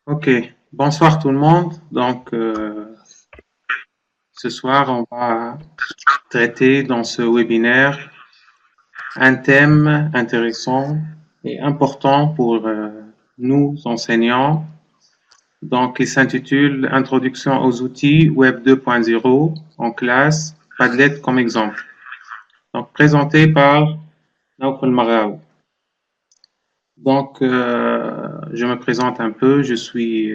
Ok, bonsoir tout le monde. Ce soir, on va traiter dans ce webinaire un thème intéressant et important pour nous enseignants. Donc, il s'intitule Introduction aux outils Web 2.0 en classe, Padlet comme exemple. Donc, présenté par Naoufel Maraou. Je me présente un peu. Je suis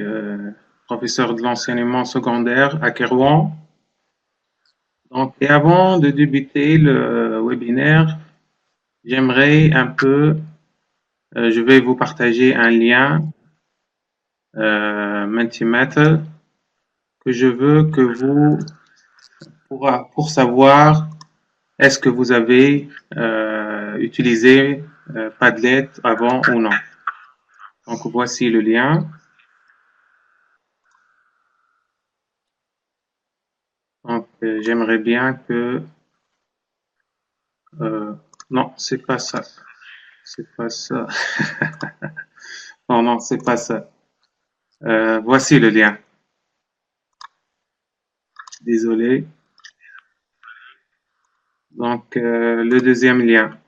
professeur de l'enseignement secondaire à Kérouan. Et avant de débuter le webinaire, j'aimerais je vais vous partager un lien Mentimeter que je veux que vous, pour savoir est-ce que vous avez utilisé Padlet avant ou non. Donc, voici le lien. Donc, j'aimerais bien que... non, c'est pas ça. C'est pas ça. Non, c'est pas ça. Voici le lien. Désolé. Donc, le deuxième lien.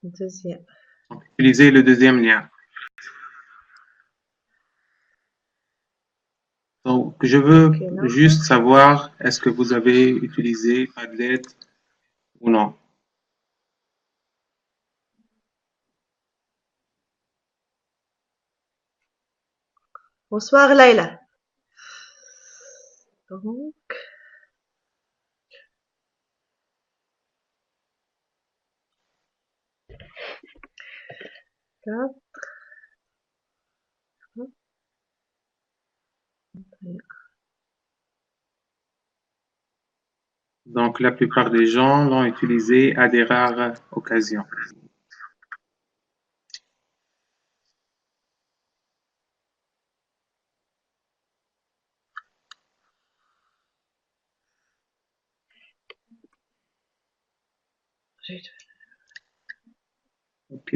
Deuxième. Donc, utilisez le deuxième lien. Donc, je veux juste savoir est-ce que vous avez utilisé Padlet ou non. Bonsoir Laïla. Donc, Donc, la plupart des gens l'ont utilisé à des rares occasions. Ok.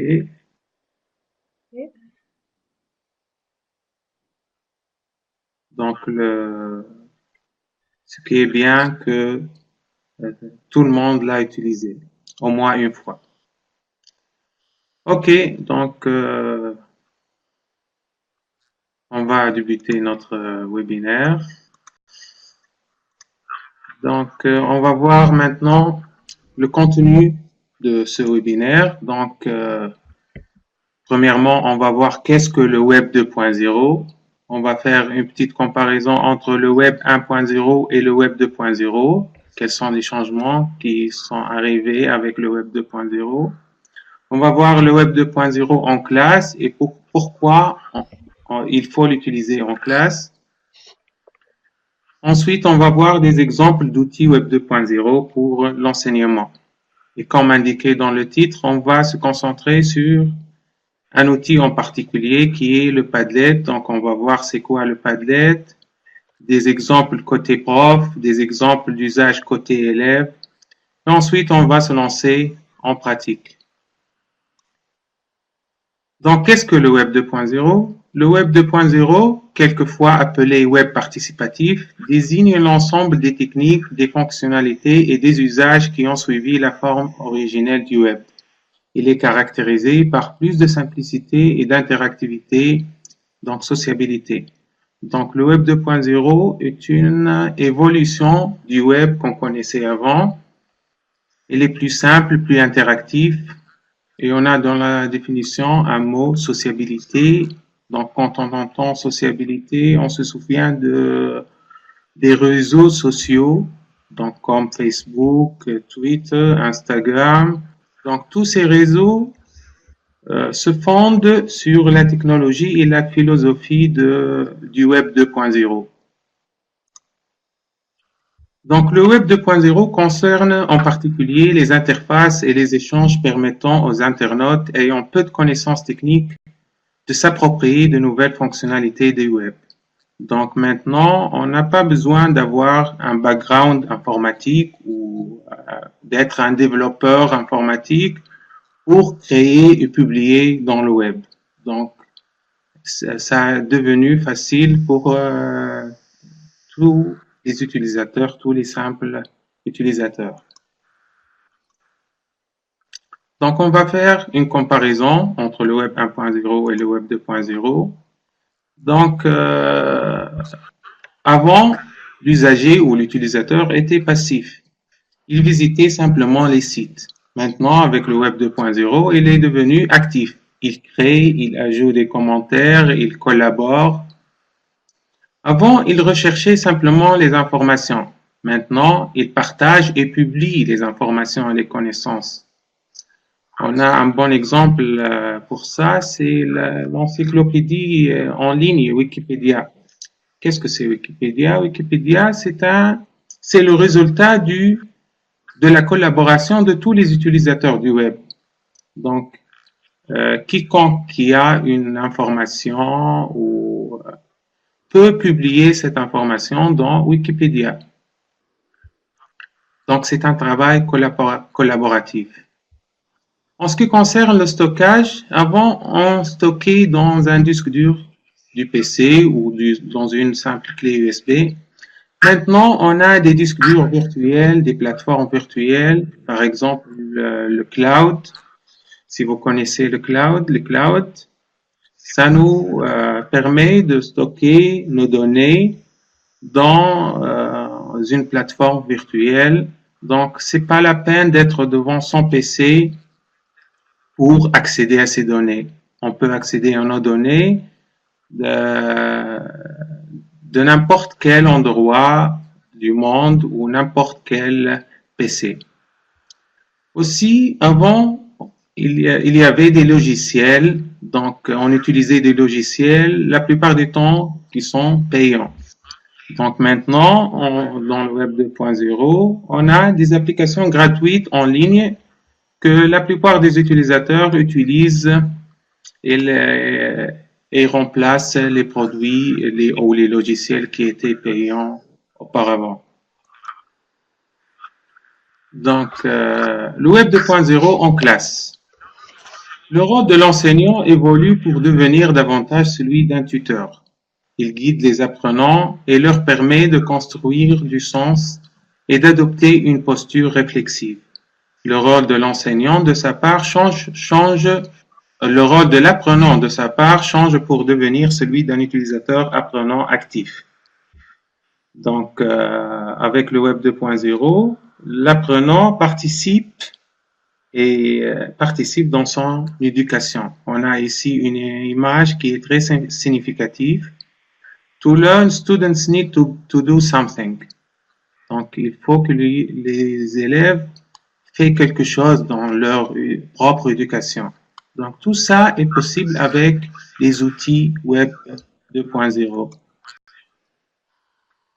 Donc, ce qui est bien que tout le monde l'a utilisé, au moins une fois. Ok, donc on va débuter notre webinaire. Donc, on va voir maintenant le contenu de ce webinaire. Donc, premièrement, on va voir qu'est-ce que le Web 2.0. On va faire une petite comparaison entre le Web 1.0 et le Web 2.0. Quels sont les changements qui sont arrivés avec le Web 2.0. On va voir le Web 2.0 en classe et pourquoi il faut l'utiliser en classe. Ensuite, on va voir des exemples d'outils Web 2.0 pour l'enseignement. Et comme indiqué dans le titre, on va se concentrer sur un outil en particulier qui est le Padlet. Donc, on va voir c'est quoi le Padlet, des exemples côté prof, des exemples d'usage côté élève. Et ensuite, on va se lancer en pratique. Donc, qu'est-ce que le Web 2.0? Le Web 2.0, quelquefois appelé Web participatif, désigne l'ensemble des techniques, des fonctionnalités et des usages qui ont suivi la forme originelle du Web. Il est caractérisé par plus de simplicité et d'interactivité, donc sociabilité. Donc, le Web 2.0 est une évolution du Web qu'on connaissait avant. Il est plus simple, plus interactif. Et on a dans la définition un mot sociabilité. Donc, quand on entend sociabilité, on se souvient des réseaux sociaux, donc comme Facebook, Twitter, Instagram. Donc, tous ces réseaux se fondent sur la technologie et la philosophie du Web 2.0. Donc, le Web 2.0 concerne en particulier les interfaces et les échanges permettant aux internautes ayant peu de connaissances techniques de s'approprier de nouvelles fonctionnalités du Web. Donc maintenant, on n'a pas besoin d'avoir un background informatique ou d'être un développeur informatique pour créer et publier dans le Web. Donc, ça est devenu facile pour tous les utilisateurs, tous les simples utilisateurs. Donc, on va faire une comparaison entre le Web 1.0 et le Web 2.0. Donc, avant, l'usager ou l'utilisateur était passif. Il visitait simplement les sites. Maintenant, avec le Web 2.0, il est devenu actif. Il crée, il ajoute des commentaires, il collabore. Avant, il recherchait simplement les informations. Maintenant, il partage et publie les informations et les connaissances. On a un bon exemple pour ça, c'est l'encyclopédie en ligne Wikipédia. Qu'est-ce que c'est Wikipédia? Wikipédia, c'est le résultat de la collaboration de tous les utilisateurs du web. Donc, quiconque qui a une information ou peut publier cette information dans Wikipédia. Donc, c'est un travail collaboratif. En ce qui concerne le stockage, avant, on stockait dans un disque dur du PC ou dans une simple clé USB. Maintenant, on a des disques durs virtuels, des plateformes virtuelles, par exemple le cloud. Si vous connaissez le cloud, ça nous permet de stocker nos données dans une plateforme virtuelle. Donc, c'est pas la peine d'être devant son PC pour accéder à ces données. On peut accéder à nos données de n'importe quel endroit du monde ou n'importe quel PC. Aussi, avant, il y avait des logiciels, donc on utilisait des logiciels la plupart du temps qui sont payants. Donc maintenant, dans le Web 2.0, on a des applications gratuites en ligne que la plupart des utilisateurs utilisent et remplacent les produits ou les logiciels qui étaient payants auparavant. Donc, le Web 2.0 en classe. Le rôle de l'enseignant évolue pour devenir davantage celui d'un tuteur. Il guide les apprenants et leur permet de construire du sens et d'adopter une posture réflexive. Le rôle de l'enseignant de sa part le rôle de l'apprenant de sa part change pour devenir celui d'un utilisateur apprenant actif. Donc, avec le Web 2.0, l'apprenant participe dans son éducation. On a ici une image qui est très significative. To learn, students need to do something. Donc, il faut que les élèves fassent quelque chose dans leur propre éducation. Donc, tout ça est possible avec les outils Web 2.0.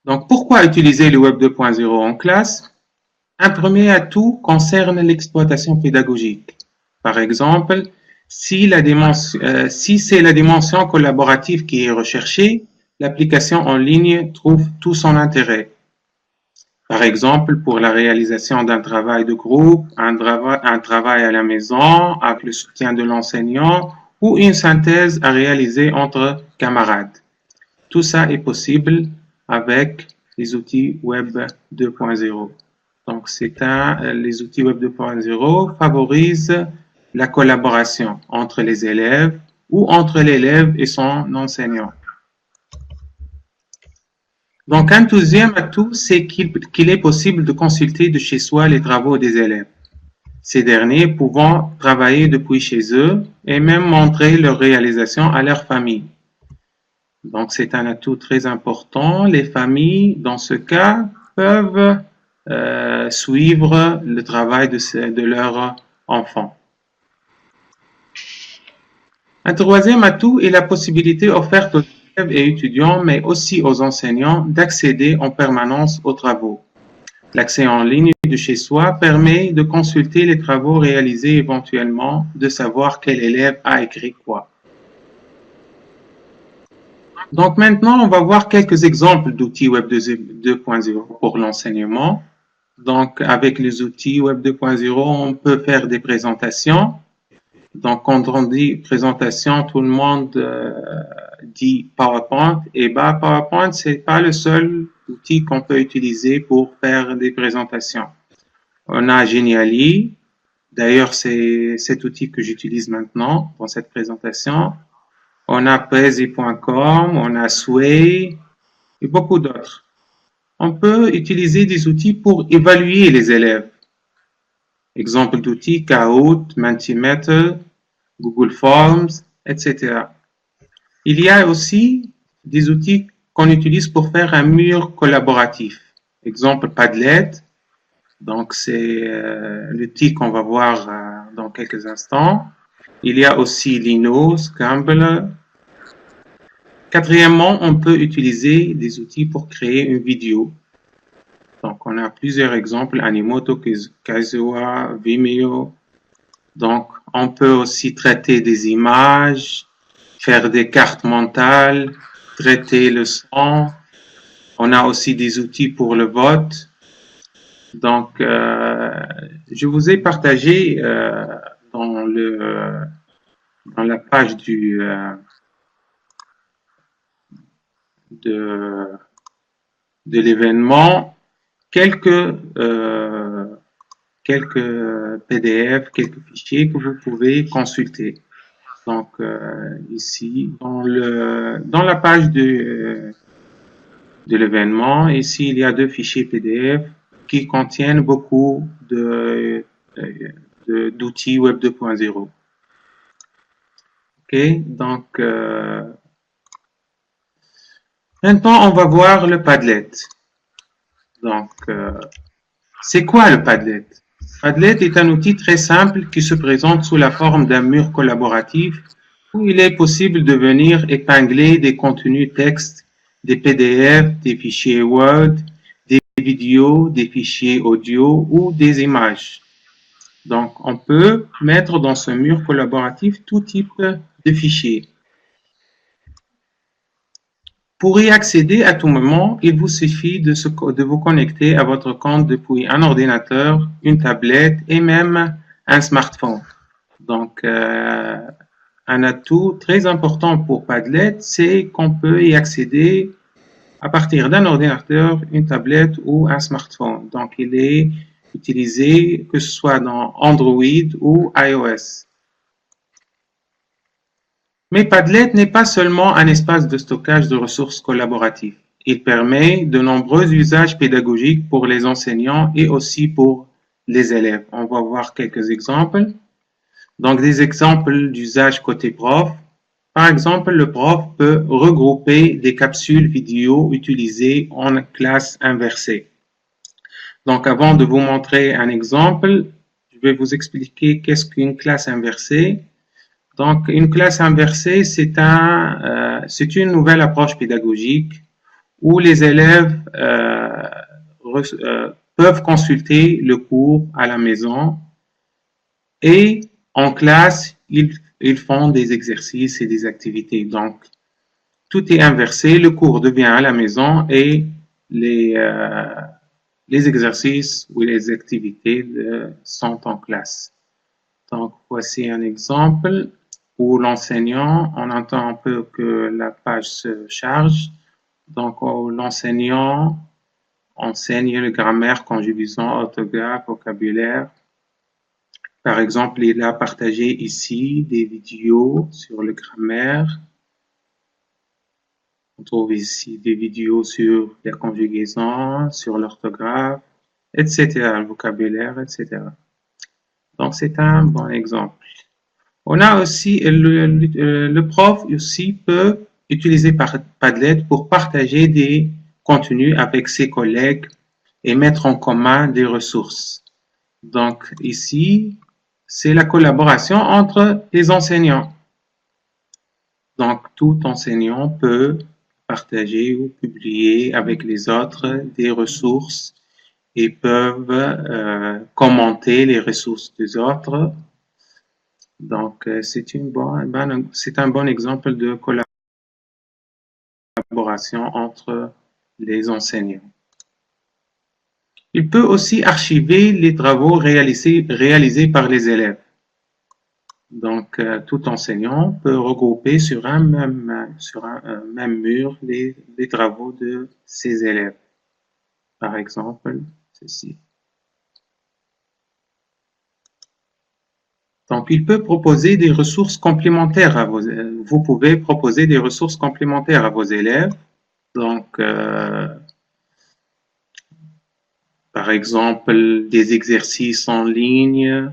Donc, pourquoi utiliser le Web 2.0 en classe? Un premier atout concerne l'exploitation pédagogique. Par exemple, si c'est la dimension collaborative qui est recherchée, l'application en ligne trouve tout son intérêt. Par exemple, pour la réalisation d'un travail de groupe, un travail à la maison, avec le soutien de l'enseignant, ou une synthèse à réaliser entre camarades. Tout ça est possible avec les outils Web 2.0. Donc, les outils Web 2.0 favorisent la collaboration entre les élèves ou entre l'élève et son enseignant. Donc, un deuxième atout, c'est qu'il est possible de consulter de chez soi les travaux des élèves. Ces derniers pouvant travailler depuis chez eux et même montrer leur réalisation à leur famille. Donc, c'est un atout très important. Les familles, dans ce cas, peuvent suivre le travail de leurs enfants. Un troisième atout est la possibilité offerte aux élèves et étudiants, mais aussi aux enseignants, d'accéder en permanence aux travaux. L'accès en ligne de chez soi permet de consulter les travaux réalisés éventuellement, de savoir quel élève a écrit quoi. Donc maintenant, on va voir quelques exemples d'outils Web 2.0 pour l'enseignement. Donc avec les outils Web 2.0, on peut faire des présentations. Donc, quand on dit présentation, tout le monde dit PowerPoint. Et bah, PowerPoint, c'est pas le seul outil qu'on peut utiliser pour faire des présentations. On a Genially. D'ailleurs, c'est cet outil que j'utilise maintenant dans cette présentation. On a Prezi.com, on a Sway et beaucoup d'autres. On peut utiliser des outils pour évaluer les élèves. Exemple d'outils, Kahoot, Mentimeter, Google Forms, etc. Il y a aussi des outils qu'on utilise pour faire un mur collaboratif. Exemple Padlet. Donc, c'est l'outil qu'on va voir dans quelques instants. Il y a aussi Lino, Scambler. Quatrièmement, on peut utiliser des outils pour créer une vidéo. Donc, on a plusieurs exemples, Animoto, Kazuya, Vimeo. Donc, on peut aussi traiter des images, faire des cartes mentales, traiter le son. On a aussi des outils pour le vote. Donc, je vous ai partagé dans la page de l'événement quelques PDF, quelques fichiers que vous pouvez consulter. Donc, ici, dans la page de l'événement, ici, il y a deux fichiers PDF qui contiennent beaucoup d'outils Web 2.0. OK, donc, maintenant, on va voir le Padlet. Donc, c'est quoi le Padlet? Padlet est un outil très simple qui se présente sous la forme d'un mur collaboratif où il est possible de venir épingler des contenus texte, des PDF, des fichiers Word, des vidéos, des fichiers audio ou des images. Donc, on peut mettre dans ce mur collaboratif tout type de fichiers. Pour y accéder à tout moment, il vous suffit de vous connecter à votre compte depuis un ordinateur, une tablette et même un smartphone. Donc, un atout très important pour Padlet, c'est qu'on peut y accéder à partir d'un ordinateur, une tablette ou un smartphone. Donc, il est utilisé que ce soit dans Android ou iOS. Mais Padlet n'est pas seulement un espace de stockage de ressources collaboratives. Il permet de nombreux usages pédagogiques pour les enseignants et aussi pour les élèves. On va voir quelques exemples. Donc, des exemples d'usage côté prof. Par exemple, le prof peut regrouper des capsules vidéo utilisées en classe inversée. Donc, avant de vous montrer un exemple, je vais vous expliquer qu'est-ce qu'une classe inversée. Donc, une classe inversée, c'est une nouvelle approche pédagogique où les élèves peuvent consulter le cours à la maison et en classe, ils font des exercices et des activités. Donc, tout est inversé, le cours devient à la maison et les exercices ou les activités sont en classe. Donc, voici un exemple où l'enseignant, on entend un peu que la page se charge. Donc, l'enseignant enseigne le grammaire, conjugaison, orthographe, vocabulaire. Par exemple, il a partagé ici des vidéos sur le grammaire. On trouve ici des vidéos sur la conjugaison, sur l'orthographe, etc., le vocabulaire, etc. Donc, c'est un bon exemple. On a aussi, le prof aussi peut utiliser Padlet pour partager des contenus avec ses collègues et mettre en commun des ressources. Donc, ici, c'est la collaboration entre les enseignants. Donc, tout enseignant peut partager ou publier avec les autres des ressources et peuvent commenter les ressources des autres. Donc, c'est un bon exemple de collaboration entre les enseignants. Il peut aussi archiver les travaux réalisés par les élèves. Donc, tout enseignant peut regrouper sur un même mur les travaux de ses élèves. Par exemple, ceci. Donc, il peut proposer des ressources complémentaires à vous pouvez proposer des ressources complémentaires à vos élèves. Donc, par exemple, des exercices en ligne,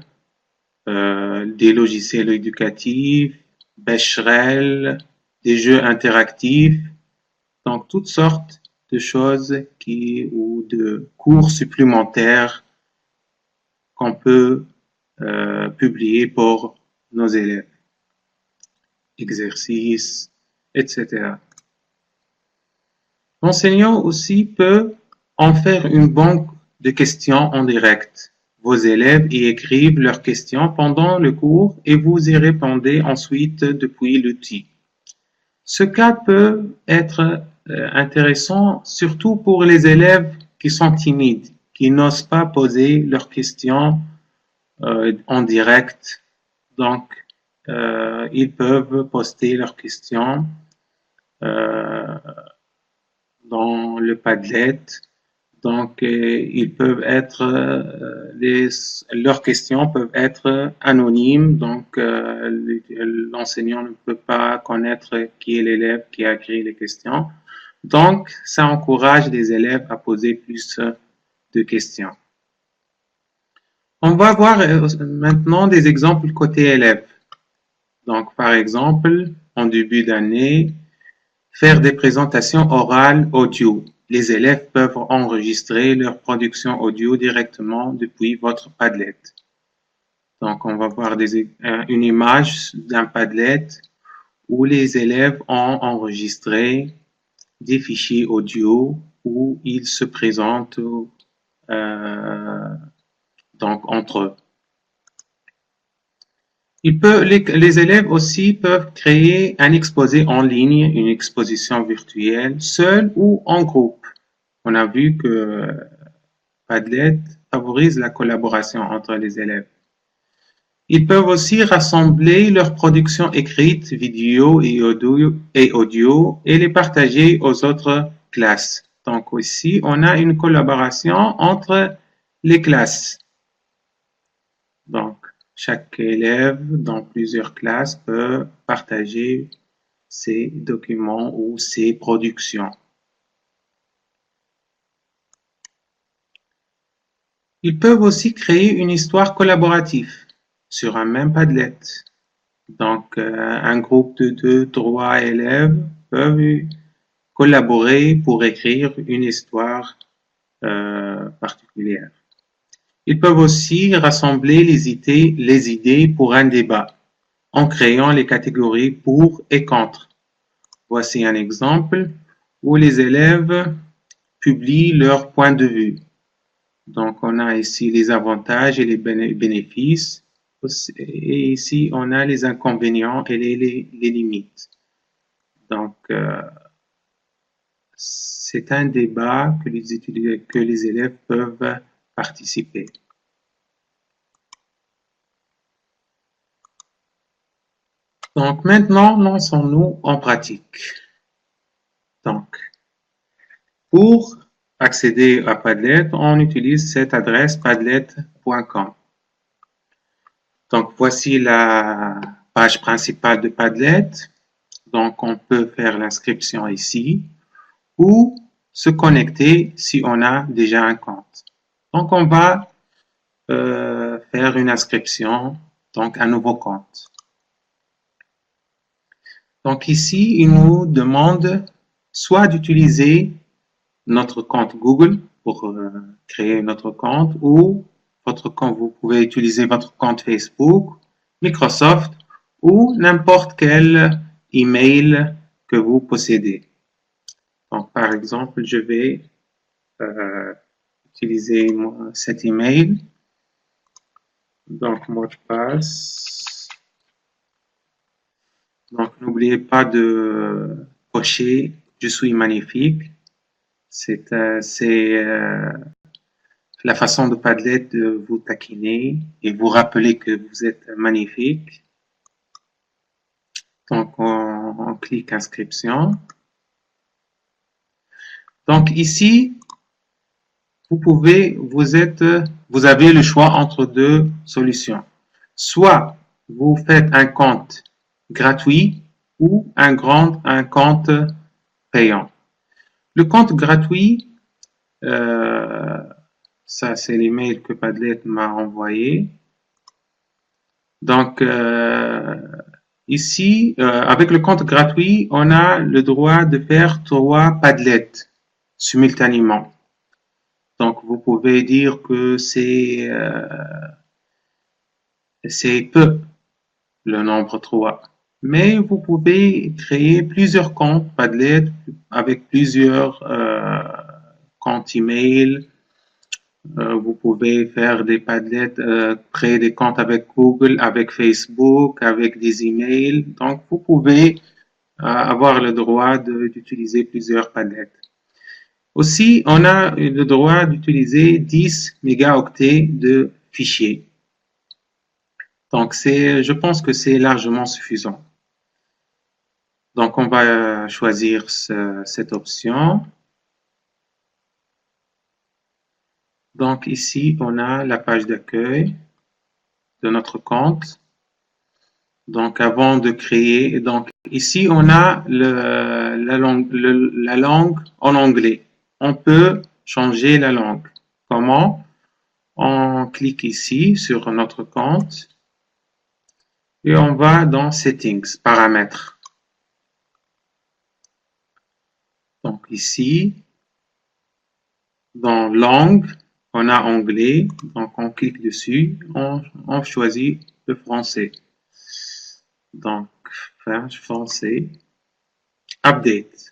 des logiciels éducatifs, Becherel, des jeux interactifs, donc toutes sortes de choses ou de cours supplémentaires qu'on peut publier pour nos élèves, exercices, etc. L'enseignant aussi peut en faire une banque de questions en direct. Vos élèves y écrivent leurs questions pendant le cours et vous y répondez ensuite depuis l'outil. Ce cas peut être intéressant surtout pour les élèves qui sont timides, qui n'osent pas poser leurs questions en direct. Donc, ils peuvent poster leurs questions dans le Padlet. Donc, ils peuvent être, leurs questions peuvent être anonymes. Donc, l'enseignant ne peut pas connaître qui est l'élève qui a écrit les questions. Donc, ça encourage les élèves à poser plus de questions. On va voir maintenant des exemples côté élève. Donc, par exemple, en début d'année, faire des présentations orales audio. Les élèves peuvent enregistrer leur production audio directement depuis votre Padlet. Donc, on va voir une image d'un Padlet où les élèves ont enregistré des fichiers audio où ils se présentent donc entre eux. Les élèves aussi peuvent créer un exposé en ligne, une exposition virtuelle, seul ou en groupe. On a vu que Padlet favorise la collaboration entre les élèves. Ils peuvent aussi rassembler leurs productions écrites, vidéo et audio et les partager aux autres classes. Donc ici, on a une collaboration entre les classes. Donc, chaque élève dans plusieurs classes peut partager ses documents ou ses productions. Ils peuvent aussi créer une histoire collaborative sur un même Padlet. Donc, un groupe de 2-3 élèves peuvent collaborer pour écrire une histoire particulière. Ils peuvent aussi rassembler les idées pour un débat en créant les catégories pour et contre. Voici un exemple où les élèves publient leur point de vue. Donc, on a ici les avantages et les bénéfices. Et ici, on a les inconvénients et les limites. Donc, c'est un débat que les élèves peuvent participer. Donc, maintenant, lançons-nous en pratique. Donc, pour accéder à Padlet, on utilise cette adresse padlet.com. Donc, voici la page principale de Padlet. Donc, on peut faire l'inscription ici ou se connecter si on a déjà un compte. Donc, on va faire une inscription, donc un nouveau compte. Donc, ici, il nous demande soit d'utiliser notre compte Google pour créer notre compte ou votre compte, vous pouvez utiliser votre compte Facebook, Microsoft ou n'importe quel email que vous possédez. Donc, par exemple, je vais utiliser cet email. Donc, mot de passe. Donc, n'oubliez pas de cocher « Je suis magnifique ». C'est la façon de Padlet de vous taquiner et vous rappeler que vous êtes magnifique. Donc, on clique inscription. Donc, ici, vous avez le choix entre deux solutions. Soit vous faites un compte gratuit ou un compte payant. Le compte gratuit, ça c'est l'email que Padlet m'a envoyé. Donc ici, avec le compte gratuit, on a le droit de faire 3 Padlets simultanément. Donc vous pouvez dire que c'est peu le nombre 3. Mais vous pouvez créer plusieurs comptes Padlet avec plusieurs comptes email. Vous pouvez faire des Padlets, créer des comptes avec Google, avec Facebook, avec des emails. Donc vous pouvez avoir le droit d'utiliser plusieurs Padlets. Aussi, on a le droit d'utiliser 10 mégaoctets de fichiers. Donc, je pense que c'est largement suffisant. Donc, on va choisir cette option. Donc, ici, on a la page d'accueil de notre compte. Donc, avant de créer, donc ici, on a la langue en anglais. On peut changer la langue. Comment? On clique ici sur notre compte et on va dans Settings, paramètres. Donc ici, dans langue, on a anglais, donc on clique dessus, on choisit le français. Donc, français, update.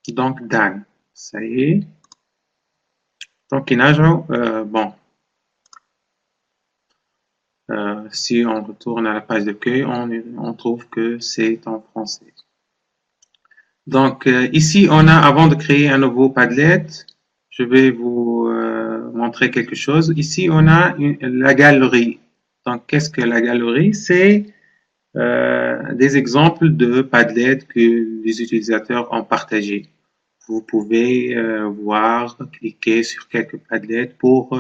Donc, Dan, ça y est. Donc, bon. Si on retourne à la page d'accueil, on trouve que c'est en français. Donc, ici, on a, avant de créer un nouveau Padlet, je vais vous montrer quelque chose. Ici, on a la galerie. Donc, qu'est-ce que la galerie? C'est des exemples de Padlet que les utilisateurs ont partagés. Vous pouvez voir, cliquer sur quelques Padlets pour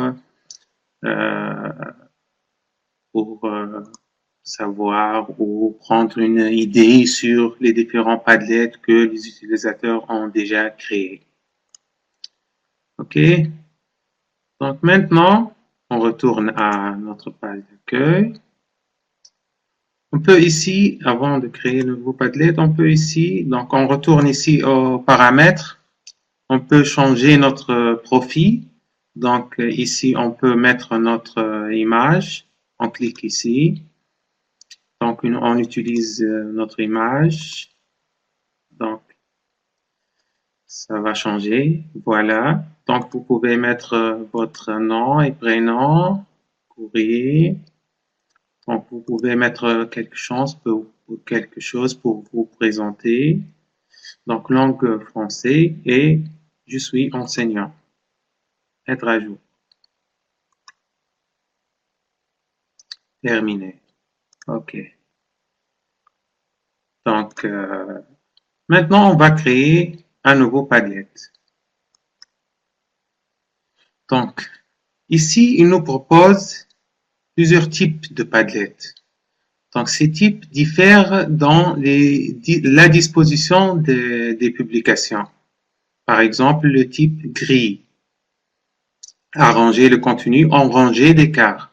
savoir ou prendre une idée sur les différents Padlets que les utilisateurs ont déjà créés. OK. Donc maintenant, on retourne à notre page d'accueil. On peut ici, avant de créer le nouveau Padlet, on peut ici, donc on retourne ici aux paramètres. On peut changer notre profil. Donc ici, on peut mettre notre image. On clique ici. Donc on utilise notre image. Donc ça va changer. Voilà. Donc vous pouvez mettre votre nom et prénom, courrier. Donc vous pouvez mettre quelque chose pour vous présenter. Donc langue français et je suis enseignant. Être à jour. Terminé. OK. Donc maintenant on va créer un nouveau Padlet. Donc ici il nous propose plusieurs types de Padlet. Donc ces types diffèrent dans la disposition des publications. Par exemple, le type grille. Arranger le contenu en rangée d'écart.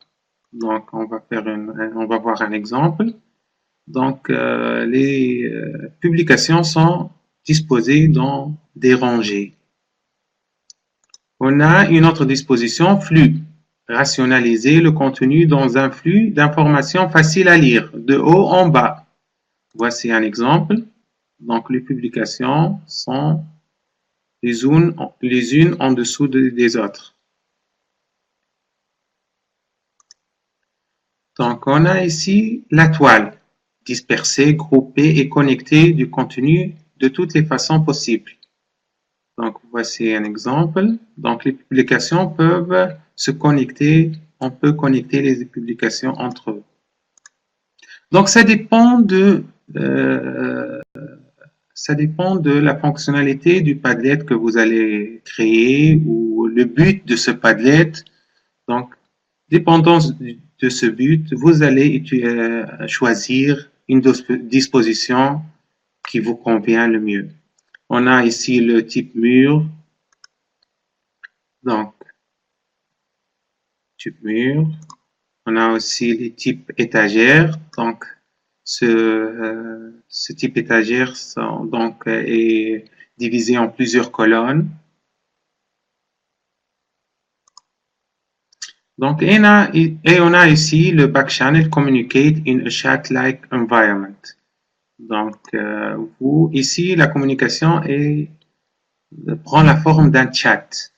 Donc on va voir un exemple. Donc les publications sont disposées dans des rangées. On a une autre disposition, flux. Rationaliser le contenu dans un flux d'informations facile à lire, de haut en bas. Voici un exemple. Donc les publications sont les unes en dessous des autres. Donc on a ici la toile, disperser, grouper et connecter du contenu de toutes les façons possibles. Donc voici un exemple. Donc les publications peuvent se connecter, on peut connecter les publications entre eux. Donc, ça dépend de la fonctionnalité du Padlet que vous allez créer ou le but de ce Padlet. Donc, dépendant de ce but, vous allez choisir une disposition qui vous convient le mieux. On a ici le type mur. Donc, type mur. On a aussi les types étagères. Donc, ce type étagère est divisé en plusieurs colonnes. Donc, on a ici le backchannel communicate in a chat-like environment. Donc, ici, la communication prend la forme d'un chat,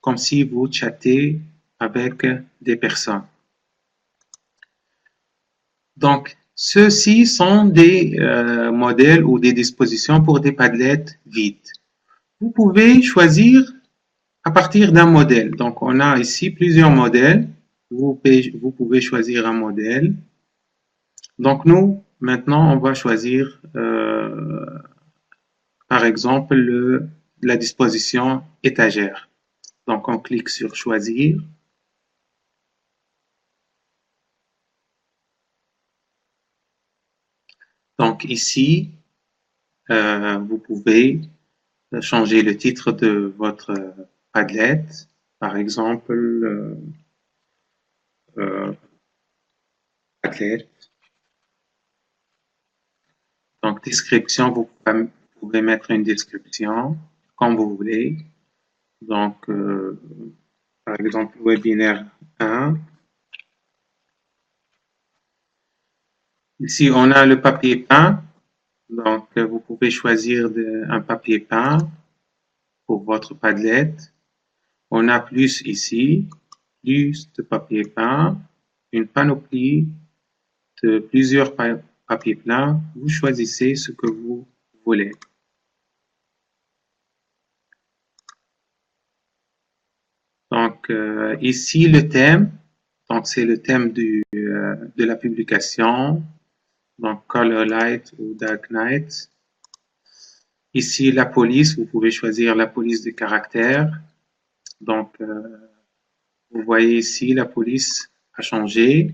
comme si vous chattez avec des personnes. Donc, ceux-ci sont des modèles ou des dispositions pour des Padlets vides. Vous pouvez choisir à partir d'un modèle. Donc, on a ici plusieurs modèles. Vous pouvez choisir un modèle. Donc, nous, maintenant, on va choisir, par exemple, la disposition étagère. Donc, on clique sur choisir. Donc, ici, vous pouvez changer le titre de votre Padlet. Par exemple, Padlet. Donc, description, vous pouvez mettre une description comme vous voulez. Donc, par exemple, webinaire 1. Ici, on a le papier peint. Donc, vous pouvez choisir un papier peint pour votre Padlet. On a plus ici, plus de papier peint, une panoplie de plusieurs papiers peints. Vous choisissez ce que vous voulez. Donc, ici, le thème. Donc, c'est le thème de la publication. Donc, Color Light ou Dark Night. Ici, la police. Vous pouvez choisir la police de caractère. Donc, vous voyez ici, la police a changé.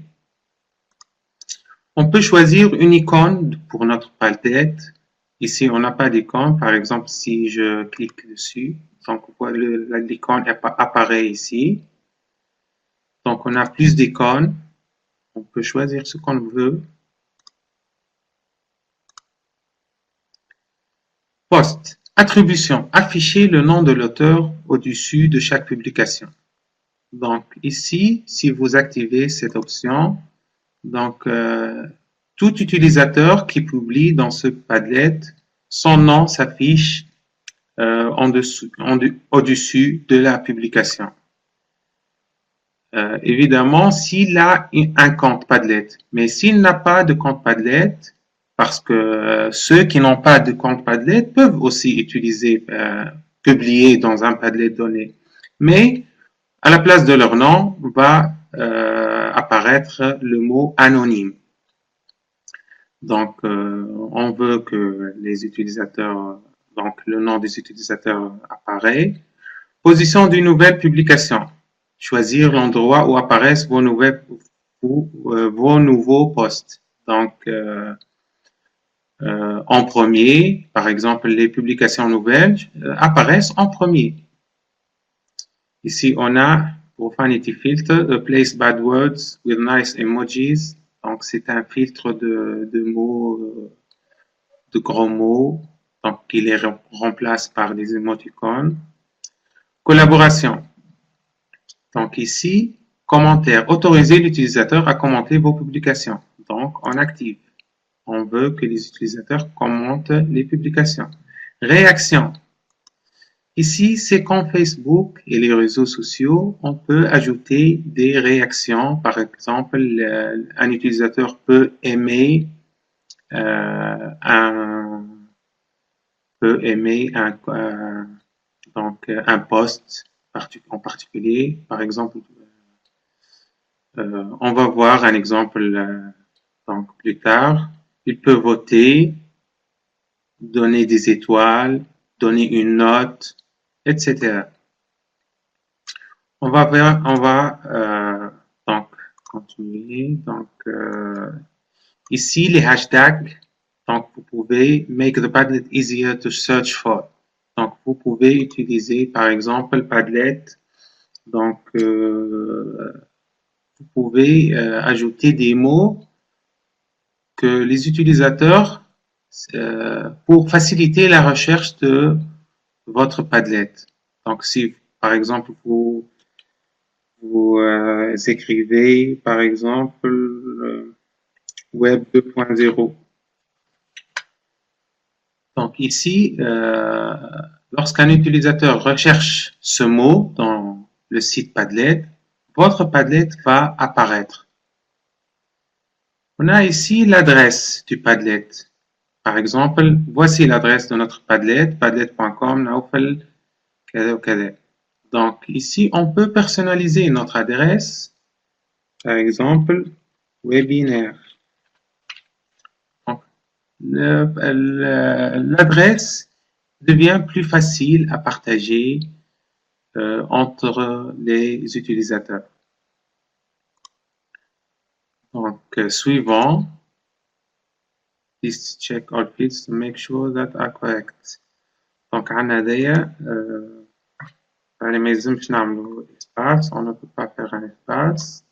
On peut choisir une icône pour notre Padlet. Ici, on n'a pas d'icône. Par exemple, si je clique dessus, donc l'icône apparaît ici. Donc, on a plus d'icônes. On peut choisir ce qu'on veut. Post. Attribution. Afficher le nom de l'auteur au-dessus de chaque publication. Donc, ici, si vous activez cette option, donc, tout utilisateur qui publie dans ce Padlet, son nom s'affiche au-dessus de la publication. Évidemment, s'il a un compte Padlet, mais s'il n'a pas de compte Padlet, parce que ceux qui n'ont pas de compte Padlet peuvent aussi utiliser, publier dans un Padlet donné. Mais à la place de leur nom va apparaître le mot anonyme. Donc, on veut que les utilisateurs, donc le nom des utilisateurs apparaît. Position d'une nouvelle publication. Choisir l'endroit où apparaissent vos nouveaux posts. Donc, en premier, par exemple, les publications nouvelles apparaissent en premier. Ici, on a pour Vanity Filter, Place Bad Words with Nice Emojis. Donc, c'est un filtre de mots, de gros mots, donc qui les remplace par des émoticônes. Collaboration. Donc ici, commentaire. Autoriser l'utilisateur à commenter vos publications. Donc, on active. On veut que les utilisateurs commentent les publications. Réaction. Ici, c'est comme Facebook et les réseaux sociaux, on peut ajouter des réactions. Par exemple, un utilisateur peut aimer un post en particulier. Par exemple, on va voir un exemple Donc, plus tard, il peut voter, donner des étoiles, donner une note, etc. On va donc continuer. Donc, ici, les hashtags. Donc, vous pouvez make the Padlet easier to search for. Donc, vous pouvez utiliser, par exemple, Padlet. Donc, vous pouvez ajouter des mots que les utilisateurs, pour faciliter la recherche de votre Padlet. Donc, si, par exemple, vous écrivez, par exemple, Web 2.0. Donc ici, lorsqu'un utilisateur recherche ce mot dans le site Padlet, votre Padlet va apparaître. On a ici l'adresse du Padlet. Par exemple, voici l'adresse de notre Padlet, padlet.com, Naoufel, kada. Donc ici, on peut personnaliser notre adresse. Par exemple, webinaire. L'adresse devient plus facile à partager entre les utilisateurs. Donc, suivant, please check all fields to make sure that are correct. Donc, عنا ديا يعني ما يلزمش نعملوا espace, on ne peut pas faire un espace.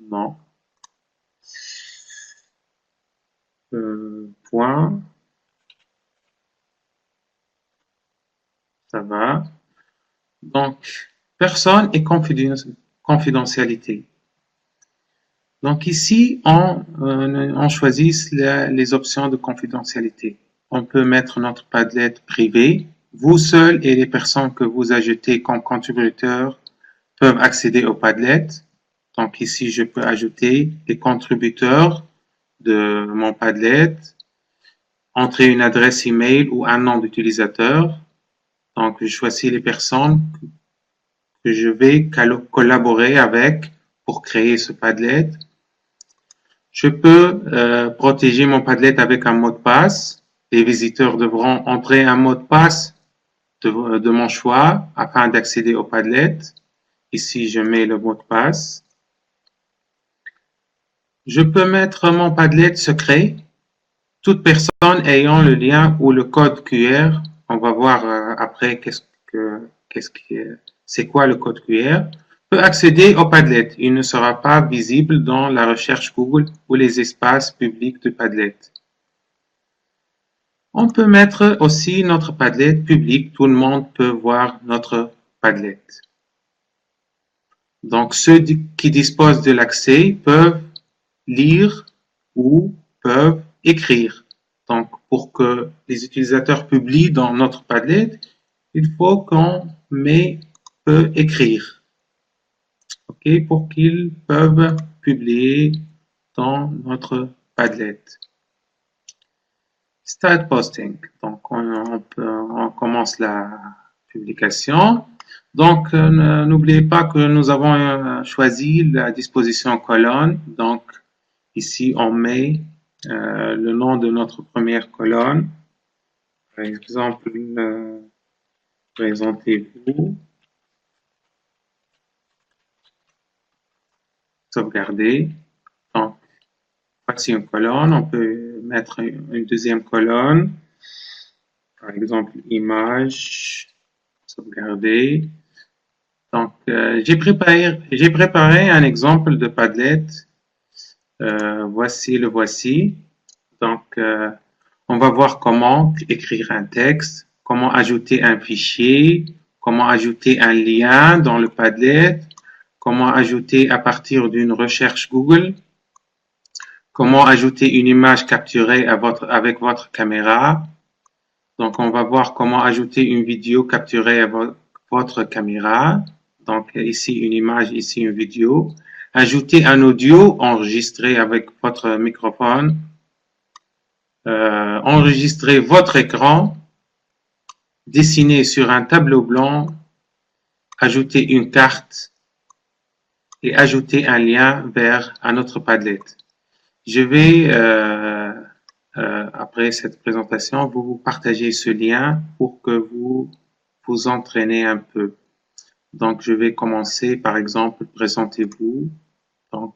Non. Point. Ça va. Donc, personne et confidentialité. Donc ici, on choisit les options de confidentialité. On peut mettre notre Padlet privé. Vous seul et les personnes que vous ajoutez comme contributeurs peuvent accéder au Padlet. Donc ici, je peux ajouter les contributeurs de mon Padlet, entrer une adresse email ou un nom d'utilisateur. Donc, je choisis les personnes que je vais collaborer avec pour créer ce Padlet. Je peux protéger mon Padlet avec un mot de passe. Les visiteurs devront entrer un mot de passe de mon choix afin d'accéder au Padlet. Ici, je mets le mot de passe. Je peux mettre mon Padlet secret. Toute personne ayant le lien ou le code QR, on va voir après c'est quoi le code QR, peut accéder au Padlet. Il ne sera pas visible dans la recherche Google ou les espaces publics de Padlet. On peut mettre aussi notre Padlet public. Tout le monde peut voir notre Padlet. Donc, ceux qui disposent de l'accès peuvent lire ou peuvent écrire. Donc, pour que les utilisateurs publient dans notre Padlet, il faut qu'on peut écrire. OK, pour qu'ils peuvent publier dans notre Padlet. Start posting. Donc, on commence la publication. Donc, n'oubliez pas que nous avons choisi la disposition colonne. Donc, ici, on met le nom de notre première colonne. Par exemple, présentez-vous. Sauvegarder. Donc, voici une colonne. On peut mettre une deuxième colonne. Par exemple, image. Sauvegarder. Donc, j'ai préparé un exemple de Padlet. Voici. Donc, on va voir comment écrire un texte, comment ajouter un fichier, comment ajouter un lien dans le Padlet, comment ajouter à partir d'une recherche Google, comment ajouter une image capturée avec votre caméra. Donc, on va voir comment ajouter une vidéo capturée avec votre caméra. Donc, ici une image, ici une vidéo. Ajouter un audio enregistré avec votre microphone. Enregistrer votre écran. Dessiner sur un tableau blanc. Ajouter une carte. et ajouter un lien vers un autre Padlet. Je vais, après cette présentation, vous partager ce lien pour que vous vous entraînez un peu. Donc, je vais commencer, par exemple, présentez-vous. Donc,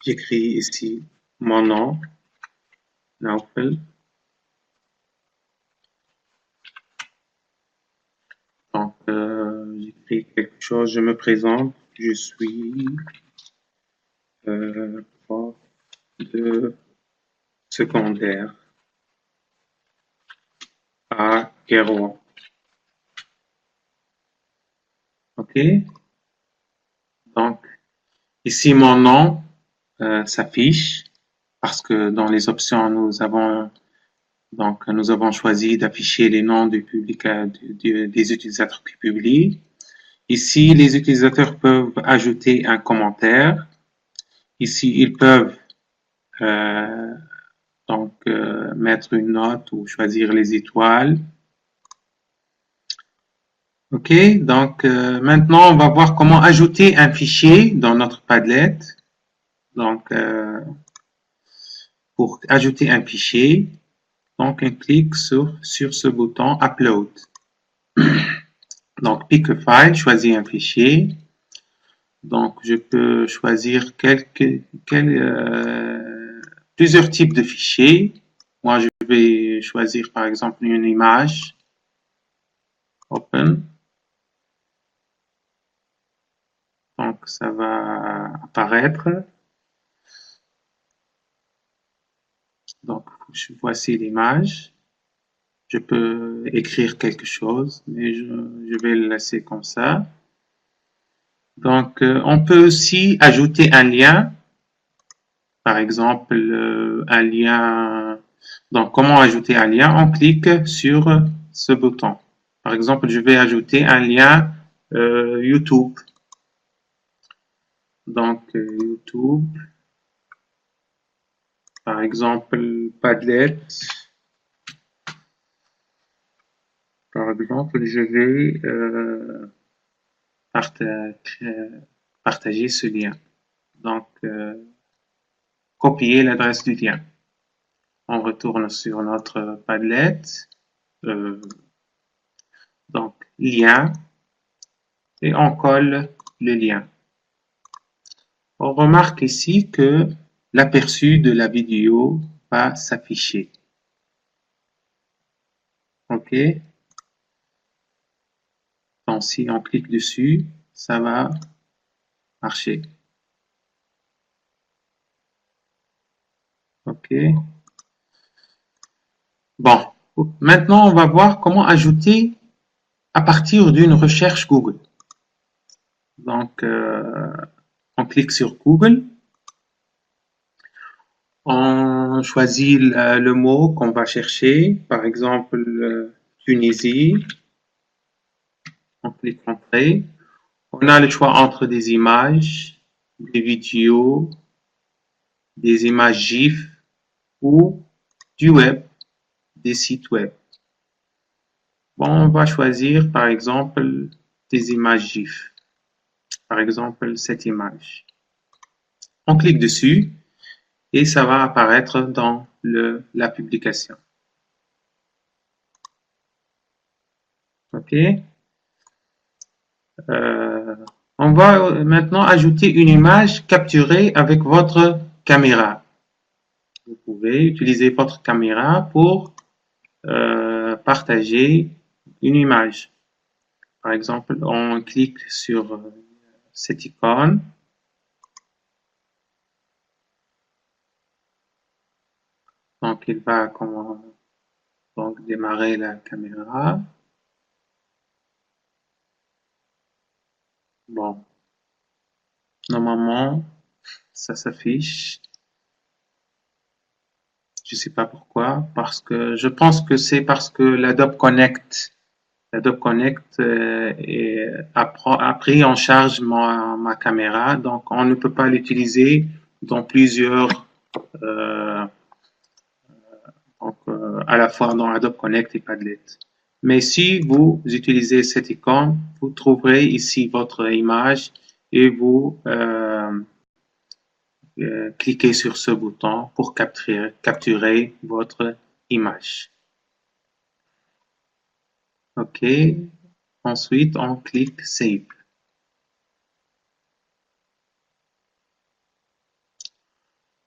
j'écris ici mon nom, Naufel. Donc, j'écris quelque chose, je me présente, je suis prof de secondaire à Kérouan. OK? Donc, ici, mon nom s'affiche parce que dans les options, nous avons choisi d'afficher les noms du public, des utilisateurs qui publient. Ici, les utilisateurs peuvent ajouter un commentaire. Ici, ils peuvent mettre une note ou choisir les étoiles. OK, donc maintenant, on va voir comment ajouter un fichier dans notre Padlet. Donc, pour ajouter un fichier, donc on clique sur ce bouton Upload. Donc, pick a file, choisis un fichier. Donc, je peux choisir plusieurs types de fichiers. Moi, je vais choisir par exemple une image. Open. Donc, ça va apparaître. Donc, voici l'image. Je peux écrire quelque chose, mais je vais le laisser comme ça. Donc, on peut aussi ajouter un lien. Par exemple, un lien. Donc, comment ajouter un lien? On clique sur ce bouton. Par exemple, je vais ajouter un lien YouTube. Donc, YouTube. Par exemple, Padlet. Par exemple, je vais partager ce lien. Donc, copier l'adresse du lien. On retourne sur notre Padlet. Donc, lien. Et on colle le lien. On remarque ici que l'aperçu de la vidéo va s'afficher. OK. Donc, si on clique dessus, ça va marcher. OK. Bon, maintenant, on va voir comment ajouter à partir d'une recherche Google. Donc, on clique sur Google. On choisit le mot qu'on va chercher. Par exemple, Tunisie. On clique Entrée. On a le choix entre des images, des vidéos, des images GIF ou du web, des sites web. Bon, on va choisir par exemple des images GIF. Par exemple, cette image. On clique dessus et ça va apparaître dans la publication. OK. On va maintenant ajouter une image capturée avec votre caméra. Vous pouvez utiliser votre caméra pour partager une image. Par exemple, on clique sur cette icône. Donc, il va démarrer la caméra. Bon, normalement, ça s'affiche. Je ne sais pas pourquoi, parce que je pense que c'est parce que l'Adobe Connect a pris en charge ma caméra, donc on ne peut pas l'utiliser dans plusieurs, à la fois dans Adobe Connect et Padlet. Mais si vous utilisez cette icône, vous trouverez ici votre image et vous cliquez sur ce bouton pour capturer votre image. OK. Ensuite, on clique Save.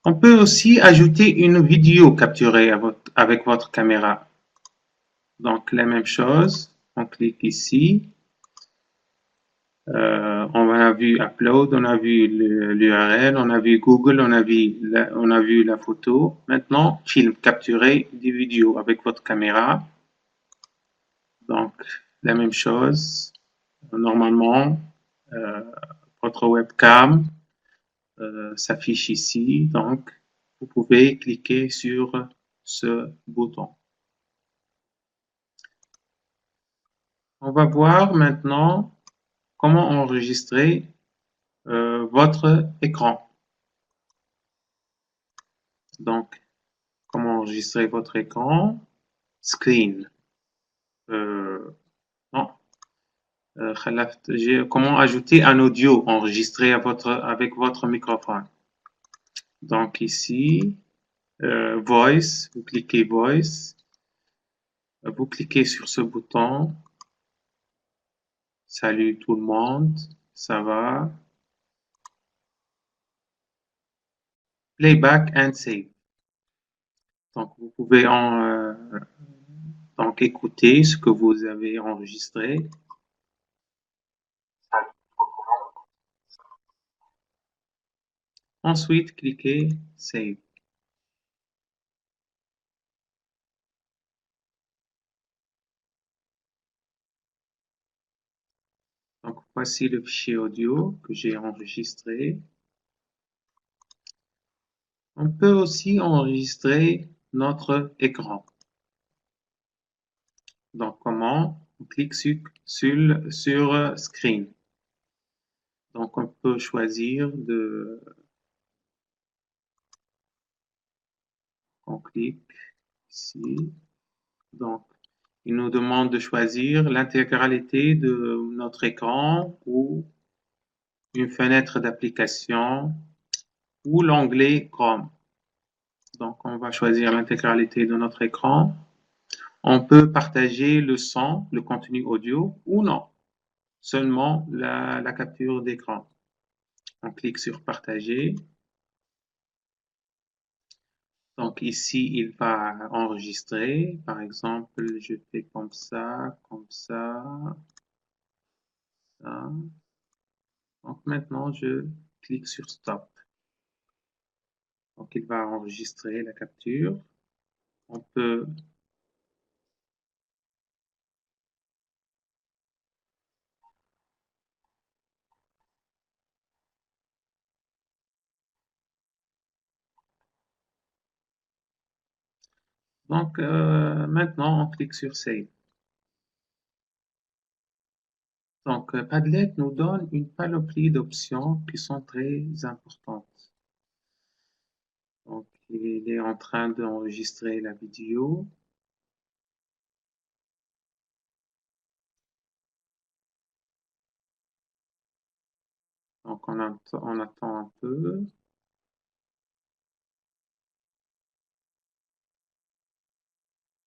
On peut aussi ajouter une vidéo capturée avec votre caméra. Donc, la même chose, on clique ici. On a vu Upload, on a vu l'URL, on a vu Google, on a vu la photo. Maintenant, film, capturer des vidéos avec votre caméra. Donc, la même chose. Normalement, votre webcam s'affiche ici. Donc, vous pouvez cliquer sur ce bouton. On va voir maintenant comment enregistrer votre écran. Donc, comment enregistrer votre écran? Screen. Non. Comment ajouter un audio enregistré avec votre microphone? Donc ici, Voice, vous cliquez Voice, vous cliquez sur ce bouton. Salut tout le monde, ça va? Playback and save. Donc vous pouvez donc écouter ce que vous avez enregistré. Ensuite, cliquez Save. Donc voici le fichier audio que j'ai enregistré. On peut aussi enregistrer notre écran. Donc comment? On clique sur Screen. Donc on peut choisir on clique ici. Donc il nous demande de choisir l'intégralité de notre écran ou une fenêtre d'application ou l'onglet Chrome. Donc on va choisir l'intégralité de notre écran. On peut partager le son, le contenu audio ou non, seulement la capture d'écran. On clique sur partager. Donc ici, il va enregistrer. Par exemple, je fais comme ça, ça. Donc maintenant, je clique sur Stop. Donc il va enregistrer la capture. On peut donc maintenant, on clique sur Save. Donc Padlet nous donne une panoplie d'options qui sont très importantes. Donc il est en train d'enregistrer la vidéo. Donc on attend un peu.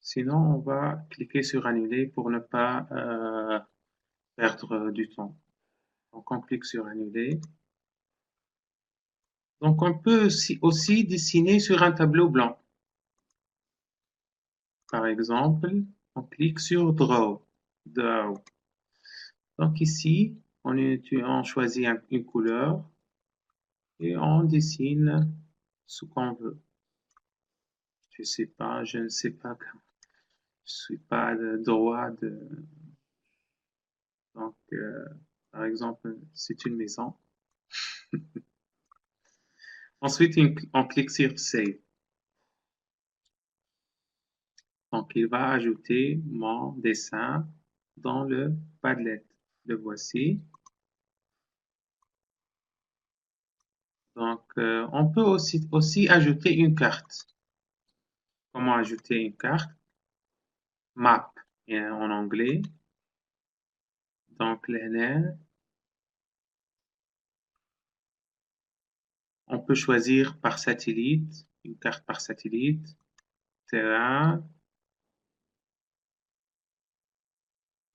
Sinon, on va cliquer sur annuler pour ne pas perdre du temps. Donc on clique sur annuler. Donc on peut aussi dessiner sur un tableau blanc. Par exemple, on clique sur Draw. Donc ici, on choisit une couleur et on dessine ce qu'on veut. Je ne sais pas, je suis pas de droit donc par exemple, c'est une maison. Ensuite, on clique sur Save. Donc, il va ajouter mon dessin dans le Padlet. Le voici. Donc, on peut aussi ajouter une carte. Comment ajouter une carte? Map en anglais. Donc, l'hna On peut choisir par satellite, une carte par satellite, terrain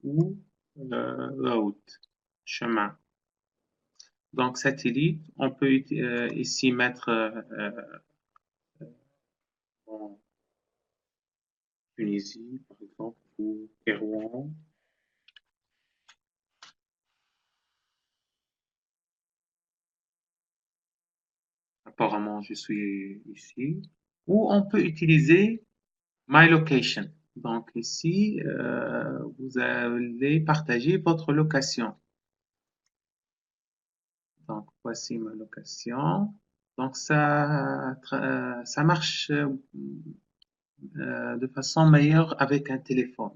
ou route, chemin. Donc satellite, on peut ici mettre en Tunisie, par exemple, ou Kérouan. Apparemment, je suis ici. Ou on peut utiliser My Location. Donc ici, vous allez partager votre location. Donc voici ma location. Donc ça marche de façon meilleure avec un téléphone.